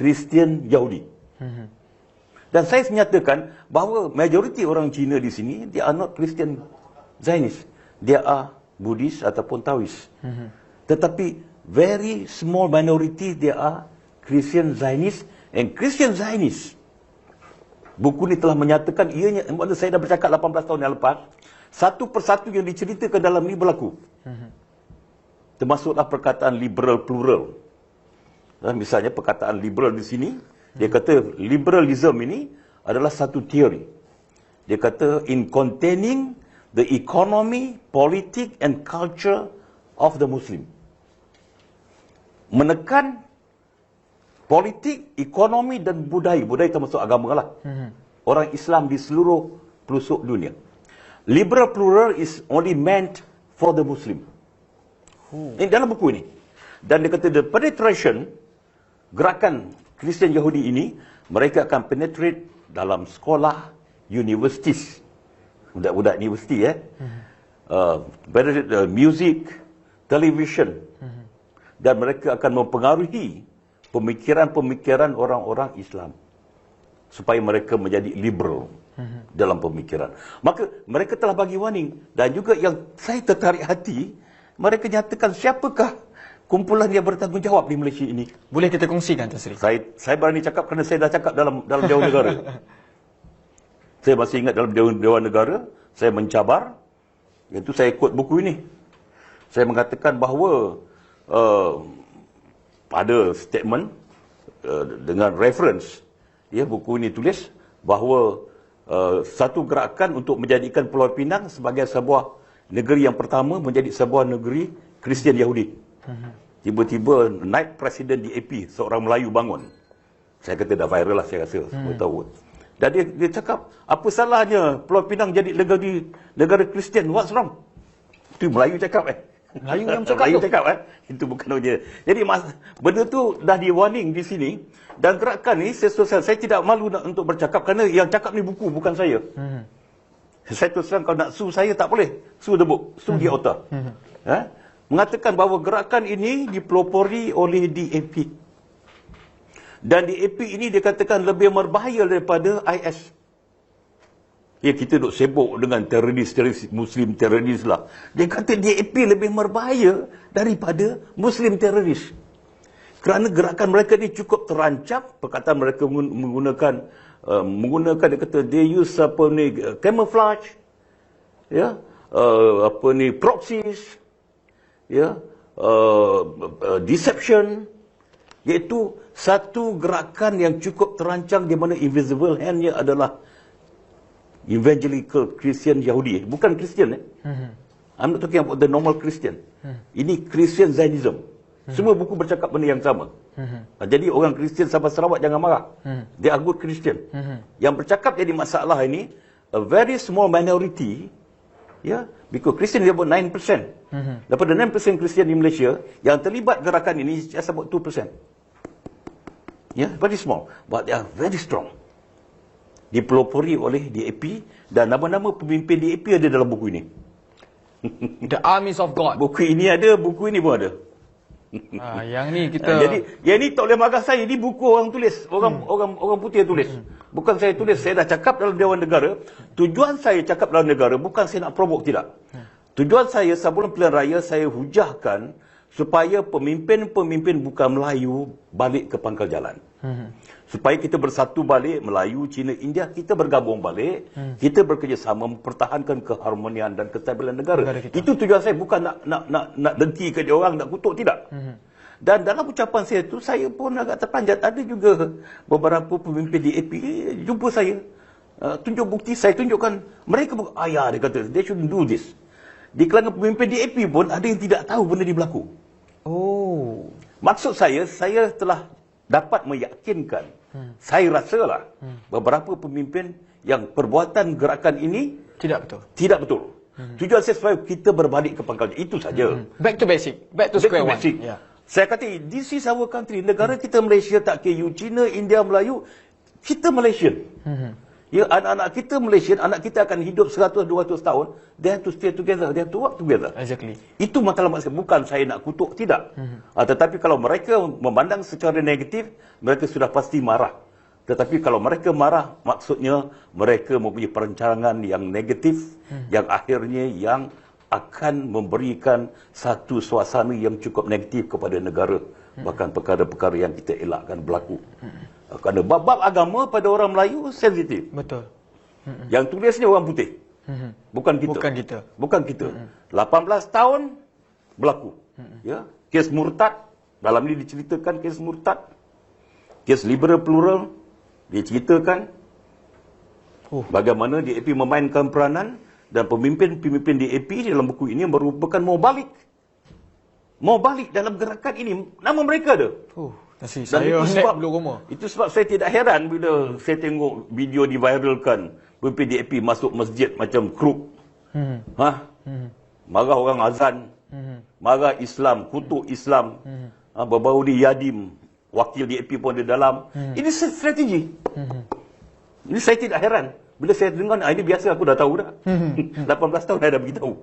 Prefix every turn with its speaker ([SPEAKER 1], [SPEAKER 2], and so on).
[SPEAKER 1] Kristian Yahudi. Dan saya menyatakan bahawa majoriti orang Cina di sini, they are not Christian Zionist. They are Buddhist ataupun Taoist. Tetapi very small minority, they are Christian Zionist. And Christian Zionist, buku ni telah menyatakan ianya, saya dah bercakap 18 tahun yang lepas, satu persatu yang diceritakan dalam ni berlaku. Termasuklah perkataan liberal plural. Misalnya perkataan liberal di sini, dia kata liberalism ini adalah satu teori. Dia kata in containing the economy, politics and culture of the Muslim. Menekan politik, ekonomi dan budaya. Budaya termasuk agama lah. Orang Islam di seluruh pelosok dunia. Liberal plural is only meant for the Muslim. Ini dalam buku ini. Dan dia kata the penetration, gerakan Kristian Yahudi ini, mereka akan penetrate dalam sekolah, universities. Budak-budak universiti music, television. Dan mereka akan mempengaruhi pemikiran-pemikiran orang-orang Islam supaya mereka menjadi liberal dalam pemikiran. Maka mereka telah bagi warning. Dan juga yang saya tertarik hati, mereka nyatakan siapakah kumpulan yang bertanggungjawab di Malaysia ini.
[SPEAKER 2] Boleh kita kongsikan, Tan Sri?
[SPEAKER 1] Saya berani cakap kerana saya dah cakap dalam Dewan Negara. Saya masih ingat dalam Dewan Negara, saya mencabar, iaitu saya quote buku ini. Saya mengatakan bahawa ada statement dengan reference, buku ini tulis bahawa satu gerakan untuk menjadikan Pulau Pinang sebagai sebuah negeri yang pertama menjadi sebuah negeri Kristian Yahudi. Tiba-tiba naik presiden DAP, seorang Melayu bangun. Saya kata dah viral lah, saya rasa semua tahu. Dan dia cakap, apa salahnya Pulau Pinang jadi negara Kristian? What's wrong? Itu Melayu cakap
[SPEAKER 2] Melayu yang cakap
[SPEAKER 1] Melayu cakap itu bukan dia. Jadi benda tu dah di warning di sini. Dan gerakan ni saya tidak malu untuk bercakap kerana yang cakap ni buku, bukan saya. Saya terus terang, kalau nak sue saya tak boleh. Sue the book, sue the author. Mengatakan bahawa gerakan ini dipelopori oleh DAP. Dan DAP ini dikatakan lebih berbahaya daripada IS. Kita duk sibuk dengan teroris Muslim teroris lah. Dia kata DAP lebih berbahaya daripada Muslim teroris. Kerana gerakan mereka ni cukup terancam. Perkataan mereka menggunakan dia kata they use camouflage, proxies, deception, iaitu satu gerakan yang cukup terancam di mana invisible hand-nya adalah evangelical Christian Yahudi. Bukan Christian. I'm not talking about the normal Christian. Ini Christian Zionism. Semua buku bercakap benda yang sama. Jadi orang Kristian Sabah Sarawak jangan marah. They are good Christian. Yang bercakap jadi masalah ini, a very small minority, because Christian is about 9%. Daripada 9% Kristian di Malaysia, yang terlibat gerakan ini just about 2%. Very small. But they are very strong. Dipelopori oleh DAP, dan nama-nama pemimpin DAP ada dalam buku ini.
[SPEAKER 2] The Armies of God.
[SPEAKER 1] Buku ini ada, buku ini pun ada.
[SPEAKER 2] Yang ni kita
[SPEAKER 1] jadi yang ni tak boleh marah saya, ini buku orang tulis, orang putih tulis. Bukan saya tulis. Saya dah cakap dalam Dewan Negara. Tujuan saya cakap dalam negara bukan saya nak provoke, tidak. Tujuan saya sebelum pilihan raya, saya hujahkan supaya pemimpin-pemimpin bukan Melayu balik ke pangkal jalan. Supaya kita bersatu balik, Melayu, Cina, India, kita bergabung balik, kita bekerjasama mempertahankan keharmonian dan kestabilan negara. Itu tujuan saya, bukan nak dengki ke dia orang, nak kutuk, tidak. Dan dalam ucapan saya tu, saya pun agak terpanjat. Ada juga beberapa pemimpin DAP jumpa saya, tunjuk bukti, saya tunjukkan. Mereka dia kata, they shouldn't do this. Di kalangan pemimpin DAP pun ada yang tidak tahu benda ni berlaku. Maksud saya telah dapat meyakinkan, saya rasalah beberapa pemimpin yang perbuatan gerakan ini tidak betul. Tujuan saya supaya kita berbalik ke pangkal. Itu saja.
[SPEAKER 2] Back to basic. Back to square one.
[SPEAKER 1] Saya kata, this is our country. Negara kita Malaysia, tak KU, China, India, Melayu, kita Malaysian. Ya, anak-anak kita Malaysian, anak kita akan hidup 100-200 tahun. They have to stay together. They have to work together.
[SPEAKER 2] Exactly.
[SPEAKER 1] Itu matlamat saya. Bukan saya nak kutuk, tidak. Tetapi kalau mereka memandang secara negatif, mereka sudah pasti marah. Tetapi kalau mereka marah, maksudnya mereka mempunyai perancangan yang negatif, yang akhirnya yang akan memberikan satu suasana yang cukup negatif kepada negara. Bahkan perkara-perkara yang kita elakkan berlaku. Kerana bab agama pada orang Melayu sensitif.
[SPEAKER 2] Betul.
[SPEAKER 1] Yang tulisnya orang putih. Bukan kita.
[SPEAKER 2] Bukan kita.
[SPEAKER 1] Bukan kita. 18 tahun berlaku. Ya, kes murtad, dalam ini diceritakan kes murtad. Kes liberal plural diceritakan bagaimana DAP memainkan peranan dan pemimpin-pemimpin DAP dalam buku ini merupakan mau balik dalam gerakan ini. Nama mereka ada.
[SPEAKER 2] Nasi
[SPEAKER 1] Dan
[SPEAKER 2] saya
[SPEAKER 1] itu
[SPEAKER 2] naik
[SPEAKER 1] sebab,
[SPEAKER 2] bulu rumah.
[SPEAKER 1] itu sebab saya tidak heran bila saya tengok video diviralkan pemimpin DAP masuk masjid macam kruk. Marah orang azan. Marah Islam, kutuk Islam. Baru-baru ni Yadim, wakil DAP pun ada dalam. Ini strategi. Ini saya tidak heran. Bila saya dengar, ini biasa aku dah tahu dah. 18 tahun saya dah beritahu.